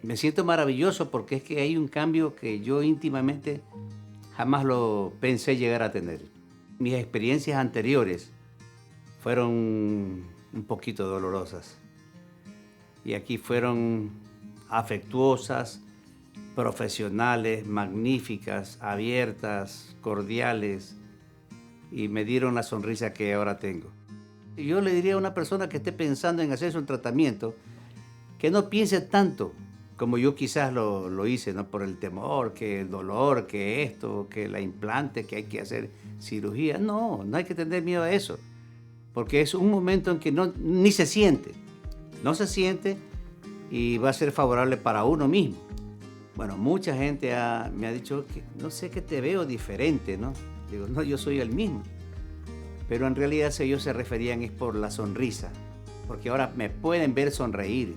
Me siento maravilloso porque es que hay un cambio que yo íntimamente jamás lo pensé llegar a tener. Mis experiencias anteriores fueron un poquito dolorosas y aquí fueron afectuosas, profesionales, magníficas, abiertas, cordiales y me dieron la sonrisa que ahora tengo. Y yo le diría a una persona que esté pensando en hacerse un tratamiento que no piense tanto como yo quizás lo hice, ¿no? Por el temor, que el dolor, que esto, que la implante, que hay que hacer cirugía. No, no hay que tener miedo a eso, porque es un momento en que no, ni se siente, no se siente y va a ser favorable para uno mismo. Bueno, mucha gente me ha dicho que no sé, que te veo diferente, ¿no? Digo, no, yo soy el mismo. Pero en realidad si ellos se referían es por la sonrisa, porque ahora me pueden ver sonreír,